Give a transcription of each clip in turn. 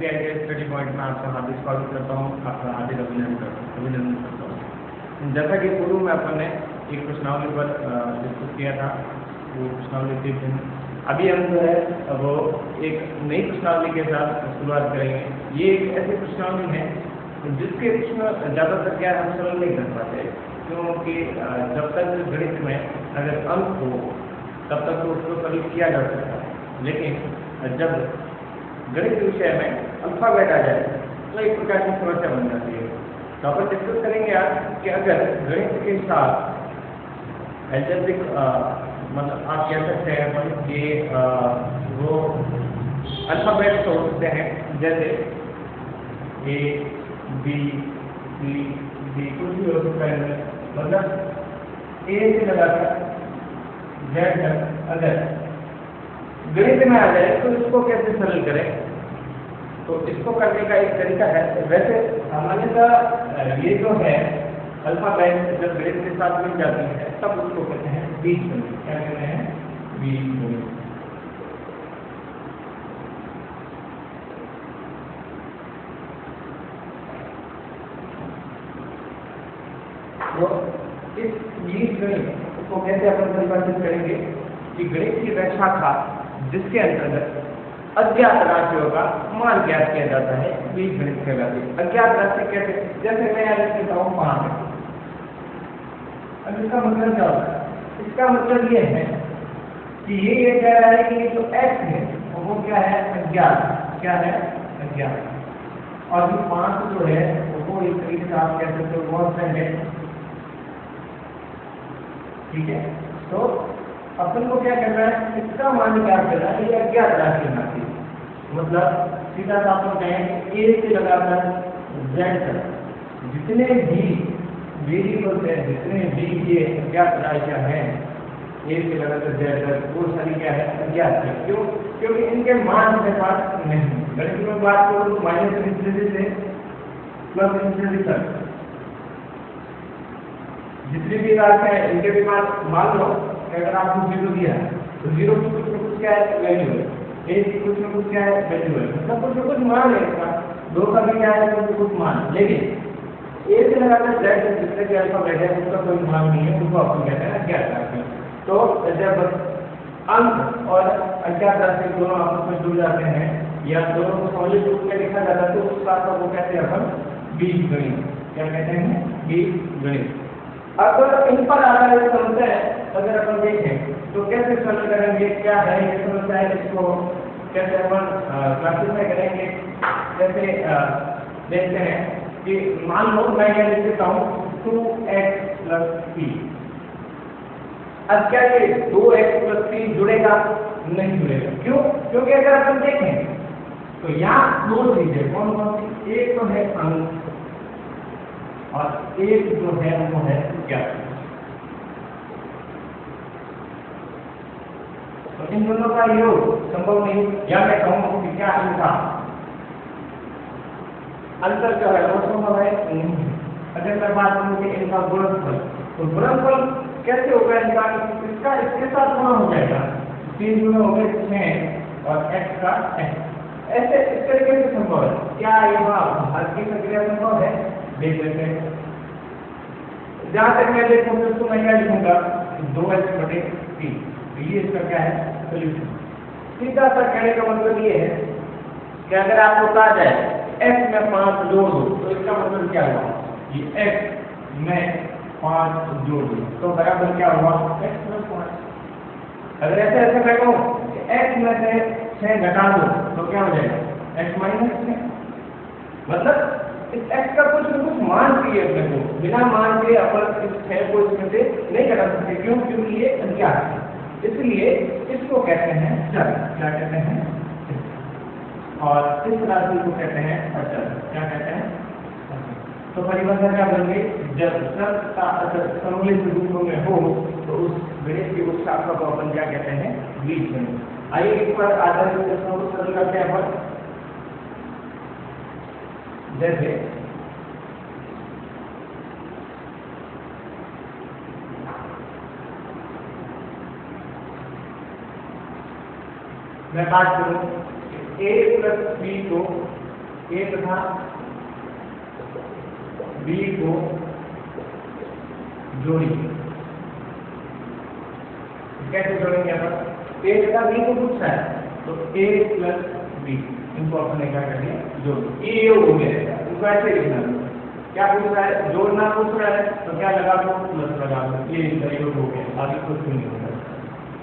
के study point में आपका हार्दिक स्वागत करता हूँ, आपका हार्दिक अभिनंदन करता हूँ। जैसा कि पूर्व में अपन ने एक प्रश्नावली पर डिस्कस किया था, वो प्रश्नावली थी। अभी हम जो है वो एक नई प्रश्नावली के साथ शुरुआत करेंगे। ये एक ऐसी प्रश्नावली है जिसके प्रश्न ज़्यादातर क्या हम सरल नहीं कर पाते, क्योंकि जब तक गणित में अगर अंक हो तब तक तो उसको सरल किया जा सकता है, लेकिन जब गणित विषय में अल्फाबेट आ जाए तो एक प्रकार की समस्या बन जाती है। तो अपन डिस्कस करेंगे आज कि अगर गणित के साथ एल्जेब्रिक मतलब आप कह सकते हैं अपन कि वो अल्फाबेट्स हो सकते हैं, जैसे ए बी सी डी, कुछ भी हो सकता है। मतलब ए से लगाकर जेड तक अगर गणित में आ जाए तो इसको कैसे सरल करें। तो इसको करने का एक तरीका है। वैसे सामान्यतः ये जो है अल्फाबेट जब गणित के साथ मिल जाती है तब उसको कहते हैं बीजगणित। क्या कहते हैं? बीजगणित। तो इस बीजगणित को कैसे अपन परिभाषित करेंगे कि गणित की वह शाखा जिसके अंतर्गत अज्ञात राशियों का मान ज्ञात किया जाता है, बीजगणित कहलाती है। अज्ञात राशि कैसे? जैसे मैं यहाँ लिख देता हूँ 5। अब इसका मतलब क्या होता है? इसका मतलब ये है कि ये कह रहा है कि ये जो x है वो क्या है? अज्ञात। क्या है? अज्ञात। और ये 5 जो है वो इस तरीके से आप कह सकते हो कांस्टेंट है। ठीक है, तो अपन को क्या करना है? इसका मान ज्ञात करना है। ये अज्ञात राशि होती है, मतलब सीधा सा अपन कहेंगे ए से लगाकर जेड तक जितने भी वेरिएबल्स हैं, जितने भी ये अज्ञात राशियां हैं, ए से लगाकर जेड तक, वो सारी क्या है? अज्ञात है। क्यों? क्योंकि इनके मान हमारे पास नहीं। गणित में बात करूँ तो माइनस इंफिनिटी से प्लस इंफिनिटी तक जितनी भी राशि है इनके भी मान लो अगर आपको 0 दिया है तो 0 की कुछ न कुछ क्या है? वैल्यू है। ए की कुछ न कुछ क्या है? वैल्यू है। मतलब कुछ न कुछ मान है इसका, 2 का भी क्या है? कुछ न कुछ मान। लेकिन ए से लगाकर जेड तक जितने भी अल्फाबेट है उसका कोई मान नहीं है, उसको अपन कहते हैं अज्ञात राशि। तो जब अंक और अज्ञात राशि दोनों आपस में जुड़ जाते हैं या दोनों को सॉलिड रूप में लिखा जाता है तो उस राशि को कहते हैं अपन बीजगणित। क्या कहते हैं? बीजगणित। अब इन पर आधारित समस्या अगर अपन देखें तो कैसे सरल करेंगे? क्या है ये समस्या है, इसको कैसे अपन क्लासिफाई करेंगे? जैसे देखते हैं कि मान लो मैं यह लिख देता हूँ 2x + 3। अब क्या ये 2x + 3 जुड़ेगा? नहीं जुड़ेगा। क्यों? क्योंकि अगर अपन देखें तो यहाँ 2 चीजें कौन कौन सी? एक तो है अंक और एक जो है वो है ज्ञात। तो इन दोनों का योग संभव नहीं। या मैं कहूँ कि क्या इनका अंतर जो है वो संभव है नहीं। अगर मैं बात करूँ कि इनका गुणनफल, तो गुणनफल कैसे होगा इनका? इसका इसके साथ गुणा हो जाएगा। 3 गुना हो गए 6 और x का x। ऐसे इस तरीके से संभव है। क्या यहाँ भारतीय प्रक्रिया संभव है? देख लेते हैं। जहां तक मैं देखूँ तो मैं क्या लिखूंगा? 2x/3। ये इसका क्या है? सोल्यूशन। सीधा सा कहने का मतलब ये है कि अगर आपको कहा जाए x में 5 जोड़ दो तो इसका मतलब क्या हुआ? ये x में 5 जोड़ दो तो बराबर क्या हुआ? x + 5। अगर ऐसे मैं कहूँ कि x में से 6 घटा दो तो क्या हो जाएगा? x - 6। मतलब इस x का कुछ न कुछ मान चाहिए अपने को। बिना मान के अपन इस 6 को इसमें से नहीं घटा सकते। क्यों? क्योंकि ये अज्ञात है। इसलिए इसको कहते हैं चर। क्या कहते हैं? और इस राशि को कहते हैं अचर। क्या कहते हैं? तो परिभाषा क्या बन गई? जब चर का अचर सम्मिलित रूप में हो तो उस गणित की उस शाखा को अपन क्या कहते हैं? बीजगणित। आइए इस पर आधारित प्रश्नों को सरल करते हैं अपन। जैसे मैं बात करूं a + b को ए तथा बी को जोड़िए। कैसे जोड़ेंगे अपन? ए तथा बी को पूछ रहा है तो ए प्लस बी इनको अपन क्या करेंगे जोड़। ये हो गया, इनको ऐसे लिखना है। क्या पूछ रहा है? जोड़ना पूछ रहा है तो क्या लगा दो? प्लस लगा दो। ये इनका योग हो गया, आगे कुछ भी नहीं होगा।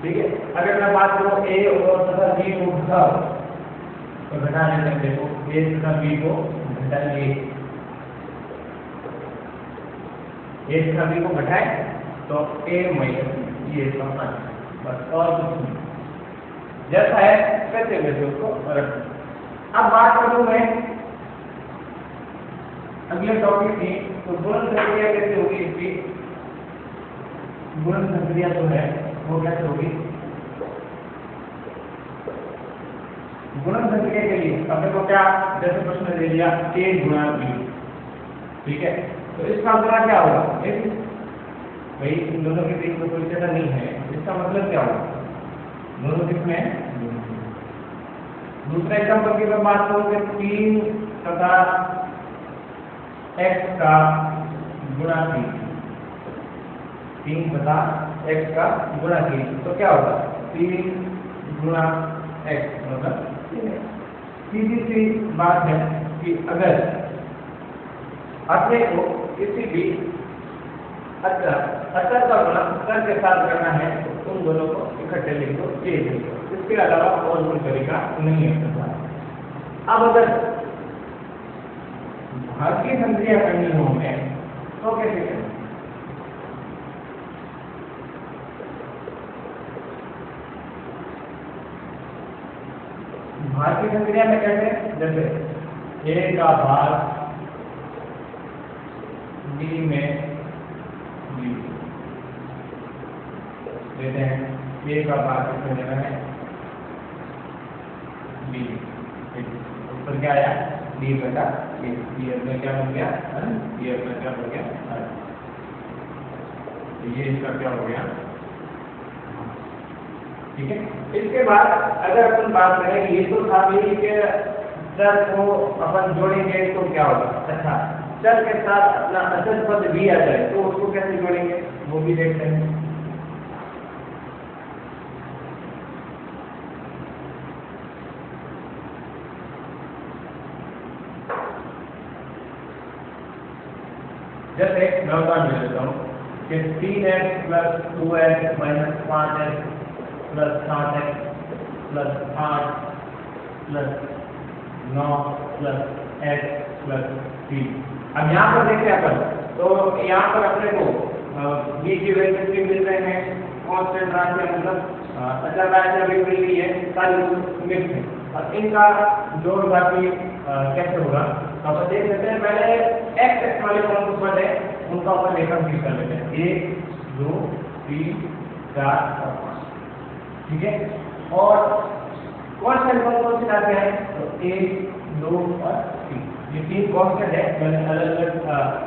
ठीक है, अगर मैं बात करूं ए और तथा बी को घटाओ तो घटा लेते हैं। देखो ए तथा बी को घटाइए, ए तथा बी को घटाए तो ए माइनस ये समान, बस और कुछ नहीं। जैसा है वैसे वैसे उसको रख। अब बात करूं मैं अगले टॉपिक की, तो गुणन प्रक्रिया कैसे होगी इसकी? गुणन प्रक्रिया जो है वो कैसे होगी? गुणन प्रक्रिया के लिए अपने को क्या, जैसे प्रश्न दे दिया a गुणा b, ठीक है, तो इसका गुणा क्या होगा? भाई इन दोनों के बीच में कोई चलन नहीं है, इसका मतलब क्या होगा? दोनों किसमें? दूसरा एग्जाम्पल की बात करूं कि 3 तथा x का गुणा 3 तथा x का गुणा 3 तो क्या होगा? 3 गुणा x मतलब सीधी सी बात है कि अगर अचर को किसी भी अचर का गुणा चर के साथ करना है तो उन दोनों को इकट्ठे लिख दो, ये लिख दो, इसके अलावा और कोई तरीका नहीं है। अब अगर भाज्य संक्रिया करनी हो हमें तो कैसे करें? भाज्य संक्रिया में कैसे? जैसे a का भाग b में b लेते हैं। a का भाग कितने लेना है? b। ऊपर क्या आया? d बटा a। b में क्या बन गया? b में क्या बन गया? ये इसका क्या हो गया? ठीक है, इसके बाद अगर अपन बात करें ये तो था भाई कि चर को अपन जोड़ेंगे तो क्या होगा? अच्छा, चर के साथ अपना अचर पद भी आ जाए तो उसको कैसे जोड़ेंगे वो भी देखते हैं। जैसे मैं उदाहरण दे देता हूँ कि 3x plus 2x minus 5x plus 7x plus 8 plus 9 plus x plus 3। अब यहाँ पर देखें अपन तो यहाँ पर अपने को b की वैल्यू भी मिल रहे हैं, कांस्टेंट राशि मतलब अचर राशि भी मिल रही है, सारी मिक्स है। और इनका जोड़ बाकी कैसे होगा तो अपन देख लेते हैं। पहले x वाले कौन पद है उनका अपन लेखन भी कर लेते हैं, 1 2 3 4 और 5, ठीक है। और कांस्टेंट कौन से आते हैं तो 1 2 और 3, ये 3 कांस्टेंट है। मैंने अलग अलग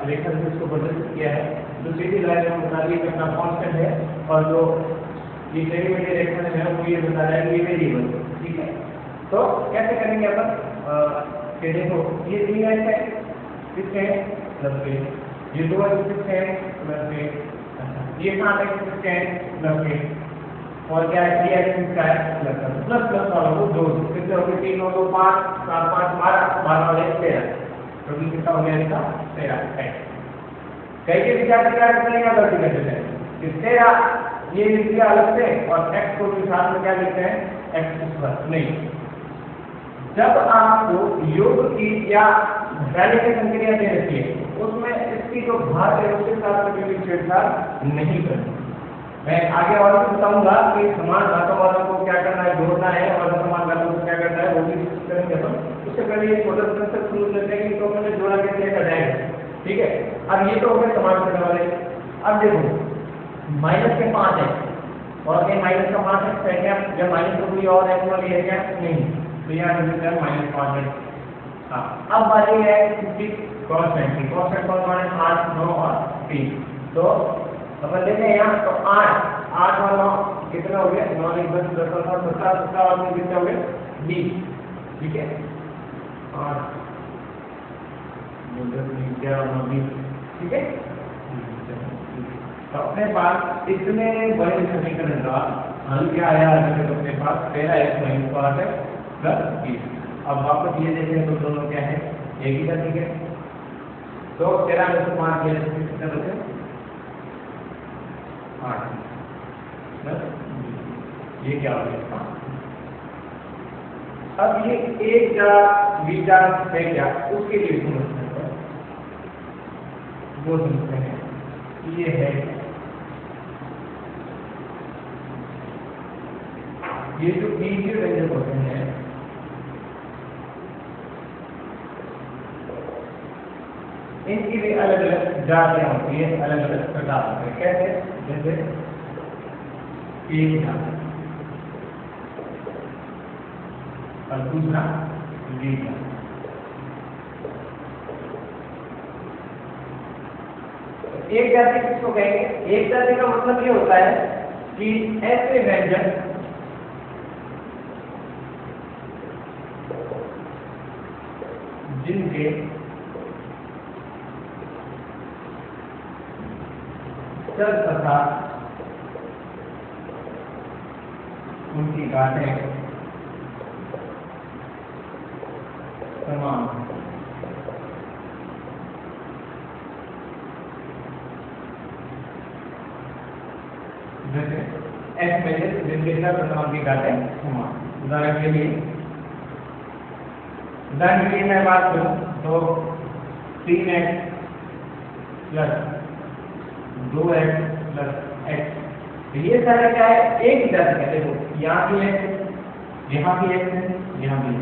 लेखन से इसको प्रदर्शित किया है। जो सीधी लाइन में बता रही है कि अपना कांस्टेंट है और जो ये डेरिवेटिव लेखन है वो ये बता रहा है कि वेरिएबल, ठीक है। तो कैसे करेंगे अपन कि देखो ये 3x है किसके है प्लस के, ये 2x किसके है प्लस के, अच्छा ये 7x किसके है प्लस के, और क्या है 3x किसका है प्लस का, प्लस प्लस वाला को जोड़ कितने हो गए 3 और 2 5 7 5 12 वाले 13, तो भी कितना हो गया इसका 13x। कई के विद्यार्थी क्या करते हैं गलती करते हैं कि 13 ये लिख दिया अलग से और x को भी साथ में क्या लिखते हैं x प्लस। नहीं, जब आपको योग की या घटाने की संक्रिया दे रखी है उसमें इसकी जो भाग है उसके साथ कभी भी छेड़छाड़ नहीं करनी। मैं आगे और भी बताऊंगा कि समान धातु वालों को क्या करना है, जोड़ना है, और समान धातु को क्या करना है वो भी करेंगे अपन। उससे पहले ये छोटा कंसेप्ट समझ लेते हैं कि तो मैंने जोड़ा कैसे कटाएंगे, ठीक है। अब ये तो हो गए समान करने वाले। अब देखो माइनस के 5 है और ये माइनस का 5 है क्या, जब माइनस को कोई और एक्स वाली है क्या? नहीं, तो यहाँ लिखते हैं -5 है। हाँ, अब बारी है किसकी? कांस्टेंट की। कांस्टेंट कौन कौन है? 8 9 और 3। तो अपन देखें यहाँ तो 8 और 9 कितना हो गया? 9 1 10 10 और 17 17 और कितने हो गए? 20, ठीक है। और ठीक है। तो अपने पास इतने बड़े समीकरण का हल क्या आया है? अपने पास पहला एक्स माइनस 5 है प्लस 20। अब वापस ये देखें तो दोनों क्या है, एक ही जाति है। तो 13 में से 5 कितने बचे? 8 प्लस ये क्या हो गया? अब ये एक जार बीटा है क्या, उसके लिए समझते हैं। वो समझते हैं ये है, ये जो बीच व्यंजक होते हैं इनकी भी अलग अलग जातियां होती है, अलग अलग प्रकार होते हैं। कैसे? जैसे एक जाति और दूसरा बीटा। एक जाति किसको कहेंगे? एक जाति का मतलब ये होता है कि ऐसे व्यंजन जिनके चर तथा उनकी गांठें समान। जैसे एक्स व्यंजन जिनके चर तथा उनकी गांठें समान। उदाहरण के लिए मैं बात करूं तो 3x plus 2x plus x, ये सारे क्या है? एक ही जाति है। देखो यहाँ भी x है, यहाँ भी x है, यहाँ भी x।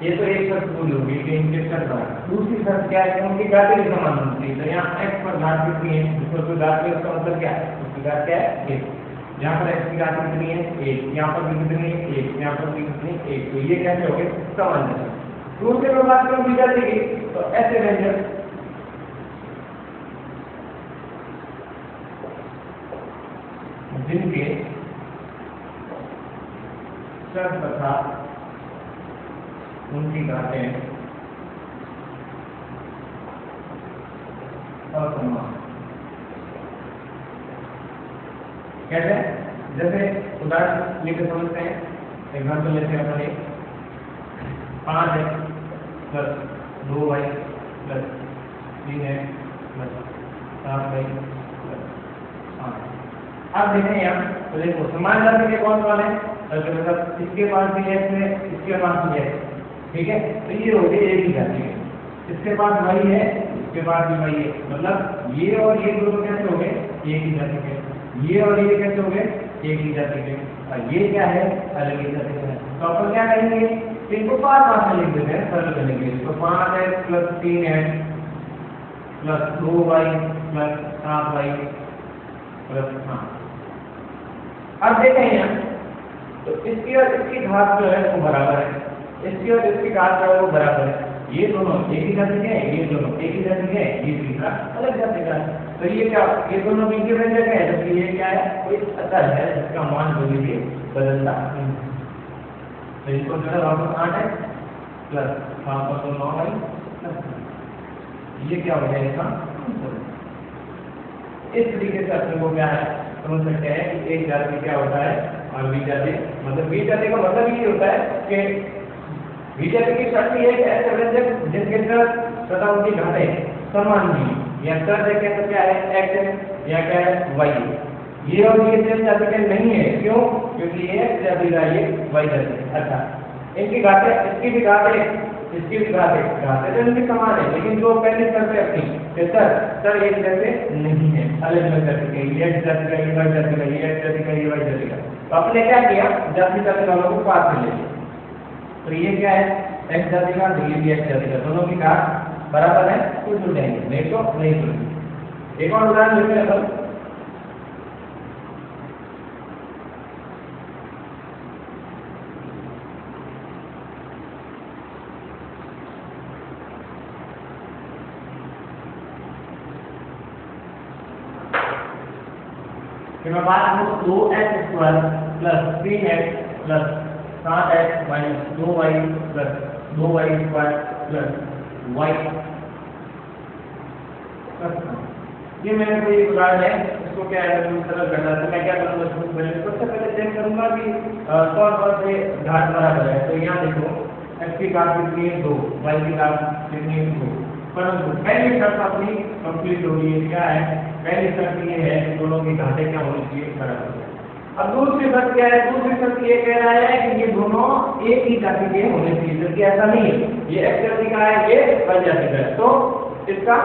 ये तो एक शर्त पूरी होगी कि इनके शर्त है। दूसरी शर्त क्या है? उनकी गांठें भी समान होती है। तो यहाँ x पर गांठ कितनी है? जिसमें कोई गांठ है उसका मतलब क्या है? उसकी गांठ क्या है? 1। यहाँ पर x की गांठ कितनी है? 1। यहाँ पर भी कितनी है? 1। यहाँ पर भी कितनी? 1। तो ये कैसे हो गए? समान है। दूसरे में बात करूं बीटा की, तो ऐसे व्यंजन जिनके चर तथा उनकी गांठें असमान। कैसे? जैसे उदाहरण लेकर समझते हैं। एग्जाम्पल लेते हैं अपने 5x plus 2y plus 3x plus 7y plus 8। अब देखें यहाँ तो देखो समान जाति के कौन कौन है? तो मतलब इसके पास भी x है, इसके पास भी x, ठीक है। तो ये हो गए एक ही जाति है। इसके पास y है, इसके पास भी y है। मतलब ये और ये दोनों कैसे हो गए? एक ही जाति के। ये और ये कैसे हो गए? एक ही जाति के। और ये क्या है? अलग ही जाति के। तो अपन क्या करेंगे? इनको 5 में लिख देते हैं, सरल करेंगे। तो 5x plus 3x plus 2y plus 7y plus 8। अब देखें यहाँ तो इसकी और इसकी घात जो है वो बराबर है, इसकी और इसकी घात जो है वो बराबर है। ये दोनों एक ही जाति के हैं, ये दोनों एक ही जाति के हैं, ये तीसरा अलग जाति का है। तो ये क्या? ये दोनों बीच व्यंजक है, जबकि ये क्या है? कोई अचर है जिसका मान जो भी बदलता नहीं है। तो इसको जो है वापस 8x प्लस 9y प्लस, ये क्या हो जाएगा? इस तरीके से अपने को क्या है समझ सकते हैं कि एक जाति क्या होता है और बी जाति। मतलब बी जाति का मतलब ये होता है कि बी जाति की शर्त ये है कि ऐसे व्यंजक जिनके चर तथा उनकी घातें समान नहीं, या चर देखें तो क्या है? x है, या क्या है? y है। ये और ये सेम जाति के नहीं है। क्यों? क्योंकि ये x जाति का, ये y जाति है। अच्छा, इनकी घातें, इसकी भी घातें, इसकी भी घातें तो इनकी समान है, लेकिन जो पहले शर्त है अपनी सर एक जैसे नहीं है, अलग अलग जाति के। ये x जाति का, ये y जाति का, ये x जाति का, ये y जाति का। तो आपने क्या किया? जाति वालों को पास में ले लिया। तो ये क्या है? x जाति का, तो ये भी x जाति का। दोनों की घात बराबर है तो जुड़ जाएंगे, नहीं तो नहीं जुड़ेंगे। एक और उदाहरण लेते हैं अपन। मैं बात करूँ 2x square plus 3x plus 7x minus 2y plus 2y square plus y ये मैंने कोई उदाहरण है, इसको क्या है सरल करना है, तो मैं क्या करूँगा, सबसे पहले चेक करूँगा कि कौन से घात बराबर है। तो यहाँ देखो x की घात कितनी है 2, y की घात कितनी है 2, परंतु पहली शर्त अपनी कंप्लीट हो गई है। क्या है पहली शर्त ये है कि दोनों की घातें क्या होनी चाहिए बराबर। अब दूसरी शर्त क्या है, दूसरी शर्त ये कह रहा है कि ये दोनों एक ही जाति के होने चाहिए, जबकि ऐसा नहीं है, ये x जाति का है, ये y जाति का है। तो इसका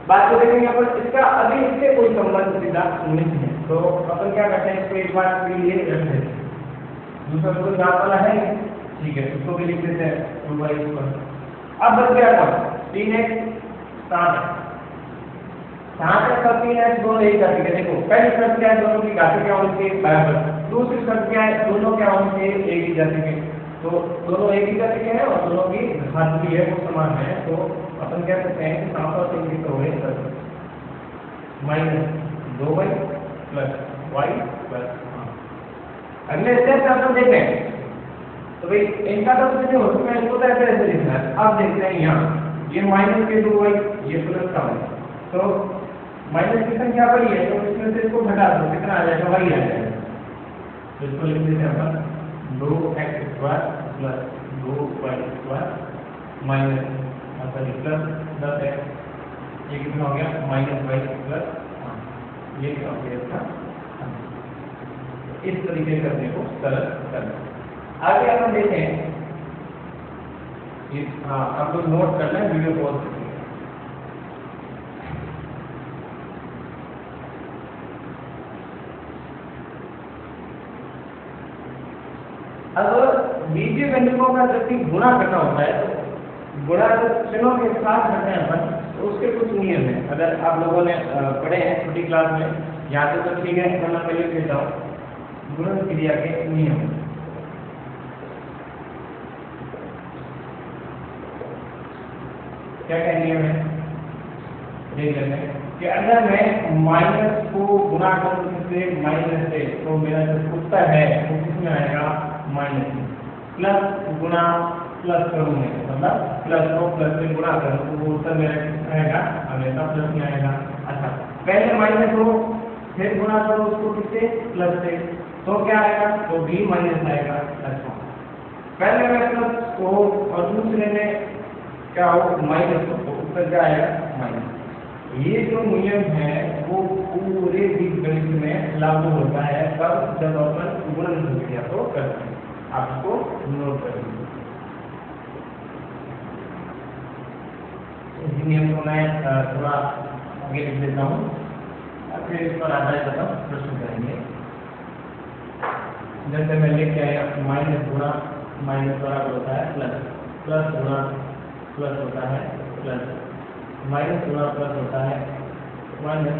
बात को देखेंगे अपन, इसका अभी इससे कोई संबंध सीधा नहीं है। तो अपन क्या करते हैं, इसको एक बार के लिए रख देते हैं, दूसरा कोई घात वाला है ठीक है, उसको भी लिख देते हैं 2y²। अब बच गया कौन 3x 7x और 3x दोनों एक जाति के। देखो पहली शर्त क्या है, दोनों की घातें क्या होनी चाहिए बराबर। दूसरी शर्त क्या है, दोनों क्या होनी चाहिए एक ही जाति के। तो दोनों एक ही जाति के हैं और दोनों की घात भी है वो समान है। तो अपन क्या कहते हैं कि 7 और 3 कितना हो गए -2y + y + अगले स्टेप पे अपन देखें तो भाई इनका तो कुछ नहीं हो सकता, इसको तो ऐसे ऐसे लिखना है। अब देखते हैं यहाँ ये -2y ये प्लस का y, तो माइनस की संख्या बड़ी है तो इसमें से इसको घटा दो, कितना आ जाएगा y आ जाएगा। तो इसको लिख देते हैं अपन 2x² + 2y² minus plus 10x, ये कितना हो गया -y + ये क्या हो गया इसका। इस तरीके से करने को सरल करना। आगे अपन देखें आपको नोट करना है, वीडियो पॉज करके। अब बीजीय व्यंजकों का जब भी गुणा करना होता है तो गुणा चिन्हों के साथ करते हैं अपन, तो उसके कुछ नियम हैं। अगर आप लोगों ने पढ़े हैं छोटी क्लास में, यहाँ तो ठीक है, मैं पहले कहता हूँ गुणन क्रिया के नियम। क्या क्या नियम है देख लेते हैं कि अगर मैं माइनस को गुणा करूं से माइनस से, तो मेरा जो उत्तर है वो किसमें आएगा माइनस में। प्लस गुणा प्लस करूँ मैं, मतलब प्लस को प्लस से गुणा करूँ तो वो उत्तर मेरा कितना आएगा हमेशा प्लस में आएगा। अच्छा पहले माइनस हो फिर गुणा करो उसको किससे प्लस से, तो क्या आएगा तो भी माइनस आएगा। अच्छा पहले में प्लस को और दूसरे में क्या हो माइनस हो, तो उत्तर क्या आएगा माइनस। ये जो नियम है वो पूरे बीजगणित में लागू होता है, तब जब अपन गुणन क्रिया को करते हैं। आप इसको नोट कर लीजिए। इस नियम को मैं थोड़ा आगे लिख देता हूँ, फिर इस पर आधारित अपन प्रश्न करेंगे। जैसे मैं लिख के आया माइनस गुणा माइनस बराबर होता है प्लस, प्लस गुणा प्लस होता है प्लस, माइनस गुणा प्लस होता है माइनस,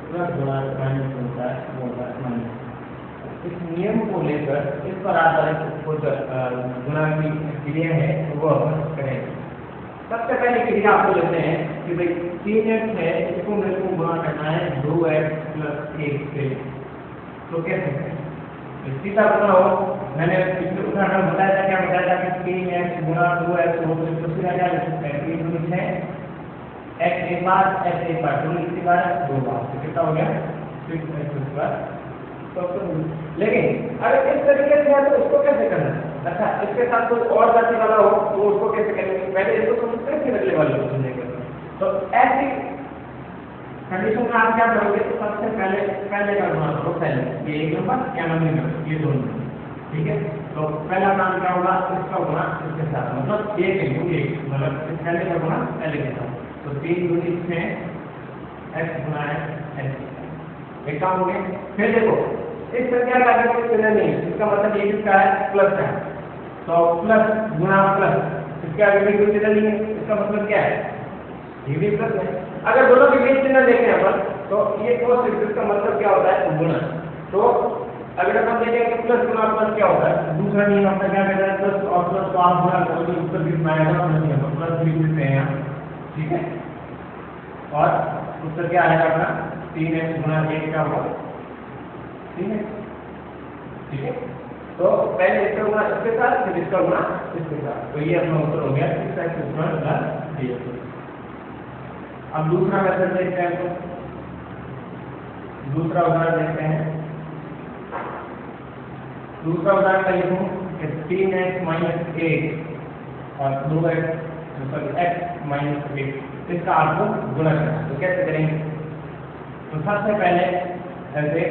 प्लस गुणा माइनस होता है वो होता है माइनस। इस नियम को लेकर इस पर आधारित कुछ गुणा की क्रिया है वो अपन करेंगे। सबसे पहले क्रिया आपको लेते हैं कि भाई 3x है, इसको मेरे को गुणा करना है 2x + 1 से। तो कैसे करें, सीधा गुणा हो। मैंने पिछले उदाहरण में बताया था, क्या बताया था कि 3x गुणा 2x हो, तो सीधा क्या लिख सकते हैं 3 × 6 x एक बार x एक बार, 2 कितनी बार 2 बार, तो कितना हो गया 6x²। लेकिन अगर इस तरीके से है तो उसको कैसे करना है। अच्छा इसके साथ कोई और जाति वाला हो तो उसको कैसे करेंगे, पहले इसको समझते हैं फिर अगले वाले को समझेंगे। तो ऐसी कंडीशन में आप क्या करोगे, तो सबसे पहले का गुणा करो, पहले ये 1 नंबर या नंबर ये दोनों, ठीक है। तो पहला काम क्या होगा, इसका गुणा इसके साथ, मतलब 1 × 1, मतलब पहले का गुणा पहले के साथ। तो 3 × 6 x गुणा x, एक काम हो गया। फिर देखो इस संख्या का आगे कोई चिन्ह नहीं है, इसका मतलब ये किसका है प्लस है, तो प्लस गुणा प्लस, इसके आगे कोई चिन्ह नहीं है, इसका मतलब क्या है ये भी प्लस है। अगर दोनों के बीच चिन्ह देखें अपन तो ये कोस, इसका मतलब क्या होता है गुणा। तो अगर अपन देखें कि प्लस गुणा प्लस क्या होता है, दूसरा नियम अपना क्या कहता है प्लस और प्लस को आप गुणा करोगे उत्तर कितना आएगा प्लस लिख देते हैं यहाँ, ठीक है। और उत्तर क्या आएगा अपना 3x गुणा 1 का होगा, ठीक है, ठीक है। तो पहले इसका गुणा इसके साथ फिर इसका गुणा इसके साथ, तो ये अपना उत्तर हो गया 6x² + 3। अब दूसरा मेथड देखते हैं, तो दूसरा उदाहरण देखते हैं। दूसरा उदाहरण का लिखूं 3x माइनस 1 और 2x सॉरी x माइनस 1, इसका आपको गुणा करना है। तो कैसे करेंगे? तो सबसे पहले ऐसे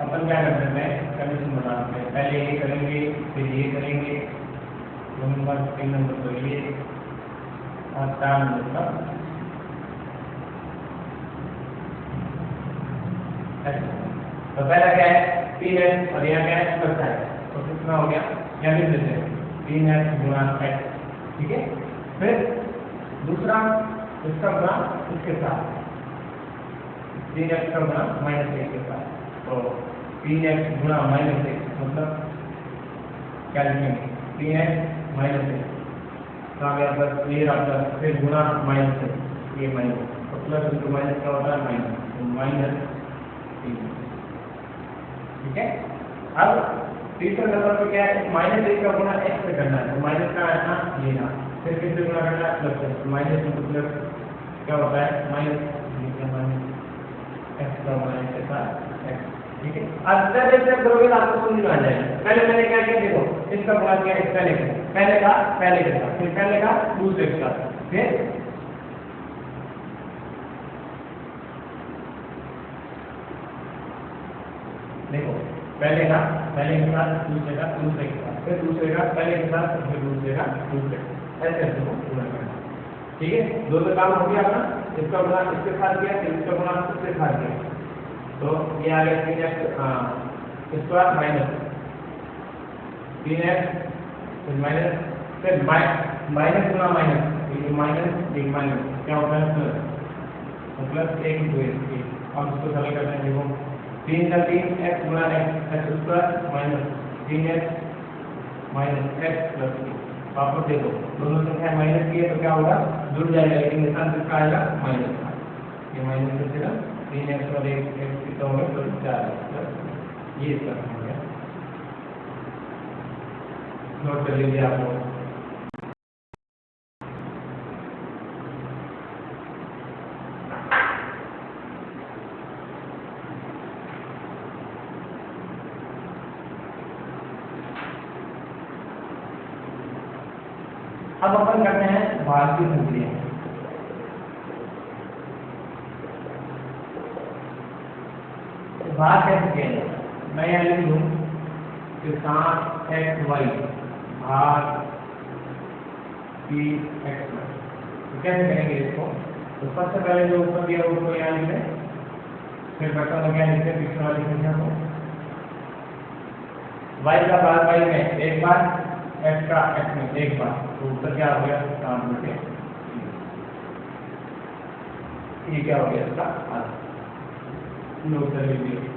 अपन क्या कर सकते हैं, कंडीशन बनाते हैं। पहले ये करेंगे, फिर ये करेंगे, 2 नंबर 3 नंबर तो ये और 4 नंबर का ऐसे। तो पहला क्या है 3x और यहाँ क्या है प्लस है, तो कितना हो गया, यहाँ लिख देते हैं 3x गुणा x, ठीक है। फिर दूसरा इसका गुणा इसके साथ 3x का गुणा माइनस 1 के साथ, तो 3x गुणा माइनस 1 मतलब क्या लिखेंगे 3x माइनस 1 तो आ गया प्लस, ये रहा प्लस, फिर गुणा माइनस 1, ये माइनस, तो प्लस इंटू माइनस क्या होता है माइनस, तो माइनस 3, ठीक है। अब तीसरे नंबर पे क्या है, माइनस 1 का गुणा x से करना है, तो माइनस का है ना ये ना, फिर किससे गुणा करना है प्लस से, तो माइनस इंटू प्लस क्या होता है माइनस x का माइनस के साथ x, ठीक है। अब जैसे करोगे तो आपको समझ में आ जाएगा। पहले मैंने क्या किया देखो, इसका गुणा किया इसका लेकर, पहले का पहले के साथ, फिर पहले का दूसरे के साथ, फिर देखो पहले का पहले के साथ, दूसरे का दूसरे के साथ, फिर दूसरे का पहले के साथ, फिर दूसरे का दूसरे, ऐसे ऐसे को पूरा करना, ठीक है। दो तो काम हो गया अपना, इसका गुणा इसके साथ किया, फिर इसका गुणा इसके साथ किया, तो ये आ गया 3x स्क्वायर माइनस 3x फिर माइनस, फिर माइनस गुणा माइनस, ये माइनस एक माइनस क्या होता है प्लस, तो प्लस 1 इंटू 1, अब इसको सरल करते हैं। देखो 3 का 3 x गुणा x square minus 3x minus x plus 3, वापस देखो दोनों संख्या माइनस की है तो क्या होगा जुड़ जाएगा, लेकिन निशान किसका आएगा माइनस का, ये माइनस से सीधा 3x और 1x कितना हो गया तो 4 प्लस ये इसका हो गया। नोट कर लीजिए आप लोग। अब अपन करते हैं भाग की संक्रिया। भाग कैसे किया जाए, मैं यहाँ लिख लूँ कि 7xy भाग 3xy, तो कैसे करेंगे इसको? तो सबसे पहले जो ऊपर दिया उसको यहाँ लिख लें, फिर बटन में क्या लिखते हैं पिछले वाली संख्या को, y का भाग y में एक बार, x का x में एक बार, तो उत्तर क्या हो गया 7 में से ये क्या हो गया इसका आधा, उत्तर लीजिए।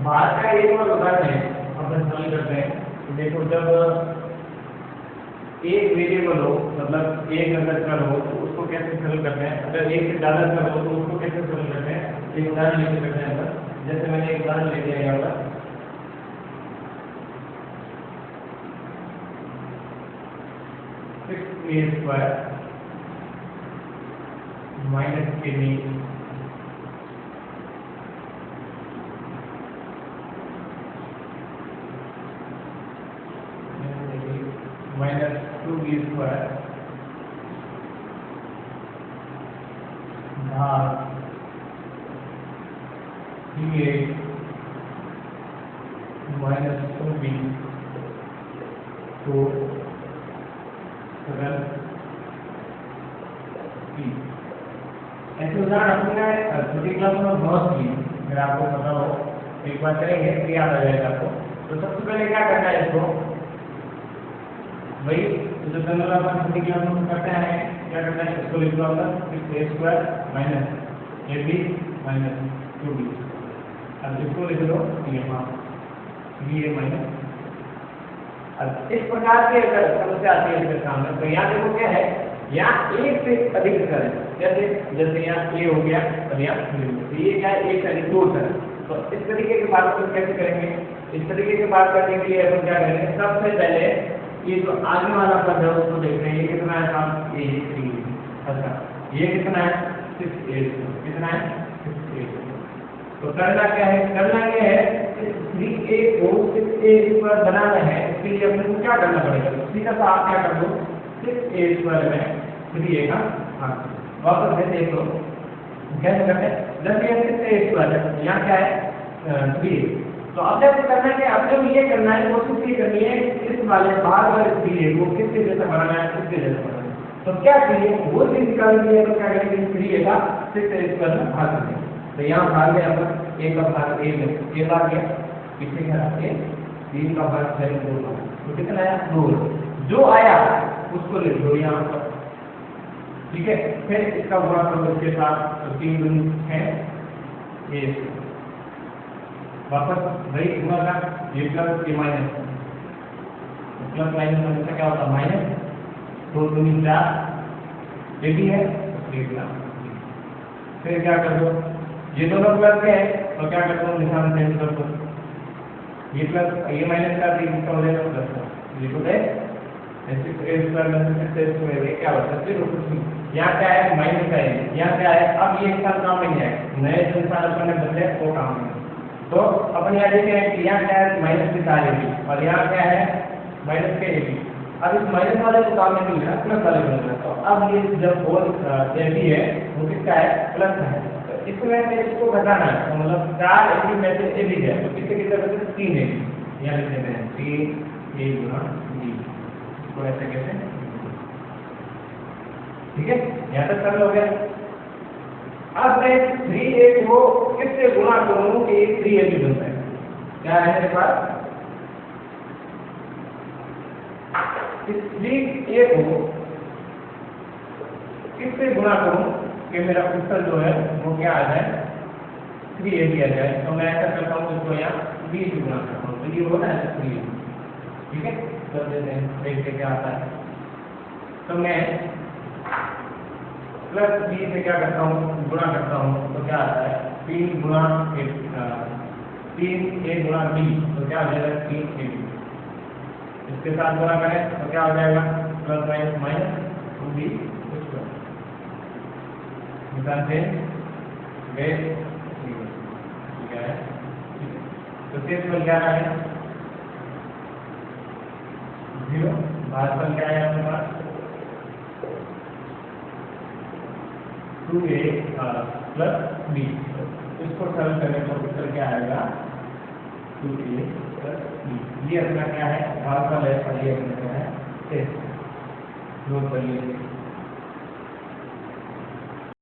भाग का एक और उदाहरण है, अपन हल करते हैं। तो देखो जब एक वेरिएबल हो, मतलब एक अगर चर हो तो उसको कैसे सरल करते हैं, अगर एक से ज्यादा चर हो तो उसको कैसे सरल करते हैं, एक उदाहरण लेके करते हैं। अगर जैसे मैंने एक उदाहरण ले लिया यहाँ पर, a स्क्वायर माइनस के बी माइनस 2b स्क्वायर भाग 3a माइनस 2b को सरल p, उदाहरण अपने छोटी क्लास में बहुत की, अगर आपको पता हो एक बार करेंगे तो याद आ जाएगा आपको। तो सबसे पहले क्या करना है इसको, वही जो जनरल अपन छोटी क्लास में करते हैं, क्या करना है इसको लिख लो अंदर 6a² - ab - 2b। अब इसको लिख लो यहाँ 3a - अब इस प्रकार की अगर समस्या आती है इसके सामने तो यहाँ देखो क्या है, यहाँ एक से अधिक चर है, जैसे यहाँ a हो गया और यहाँ b हो गया, ये क्या है एक से अधिक दो चर। तो इस तरीके की बात को कैसे करेंगे, इस तरीके की बात करने के लिए अपन क्या करेंगे, सबसे पहले ये जो आगे वाला पद है उसको देखते हैं, ये कितना है साहब, ये 3। अच्छा ये कितना है 6a, कितना है 6a। तो करना क्या है, 3a को 6a² बनाना है, इसके लिए अपने को क्या करना पड़ेगा, सीधा सा आप क्या कर दो 6a² में 3a का भाग, वापस से देख लो कैसे करते हैं। जब ये 6a² है, यहाँ क्या है 3a, तो अब जब करना है कि अपने को ये करना है, कोशिश ये करनी है इस वाले भाग वाले 3a को किसके जैसा बनाना है, किसके जैसा बनाना है। तो क्या चाहिए वो चीज निकालनी है, तो क्या करेंगे 3a का 6a² में भाग करेंगे। तो यहाँ भाग गया अपन a का भाग a में, a भाग गया पीछे का a, 3 का भाग 6 में 2, तो कितना आया 2। जो आया उसको लिख दो यहाँ पर, ठीक है। फिर इसका गुणा करो इसके साथ, तो 3 गुण है ये, वापस वही गुणा का ये प्लस ये माइनस, प्लस माइनस होने से क्या होता है माइनस, 2 दूनी 4 ये भी है, फिर क्या कर दो ये दोनों प्लस के हैं तो क्या कर दो निशान चेंज कर दो, ये प्लस ये माइनस का इसका हो जाएगा प्लस, ये तो है a² क्या होता है 0। यहाँ क्या है माइनस है, यहाँ क्या है, अब ये एक साथ काम नहीं है, नए जो निशान अपने बदले वो काम नहीं। तो अपन यहाँ देखें कि यहाँ क्या है माइनस के साथ a और यहाँ क्या है माइनस के a। अब इस माइनस वाले को काम नहीं मिल रहा, प्लस वाले को मिल रहा। तो अब ये जब होल a है वो किसका है प्लस है, तो इसमें से इसको घटाना है, तो मतलब 4 a में से a भी है, तो कितने कितने बचे 3 a, यहाँ लिख देते हैं 3a गुणा b, इसको ऐसे कैसे, ठीक है यहाँ तक कर लोगे। अब मैं 3a को किससे गुणा करूं कि 3a भी बनता है, क्या है मेरे पास, इस 3a को किससे गुणा करूं कि मेरा उत्तर जो है वो क्या आ जाए 3a भी आ जाए। तो मैं ऐसा करता हूं इसको यहाँ b से गुणा करता हूं, तो ये होना है 3a, ठीक है। तो देखते क्या आता है, तो मैं प्लस b से क्या करता हूँ गुणा करता हूँ, तो क्या आता है 3a गुणा b, तो क्या हो जाएगा 3ab। इसके साथ गुणा करें तो क्या हो जाएगा प्लस माइनस माइनस 2b निशान से गए, ठीक है। तो शेष बन क्या है 0, भाजपन क्या है अपने पास 2a प्लस b, इसको सरल करने पर उत्तर क्या आएगा 2a प्लस b। ये अपना क्या है भागफल है और ये अपना क्या है शेष, नोट कर लीजिए।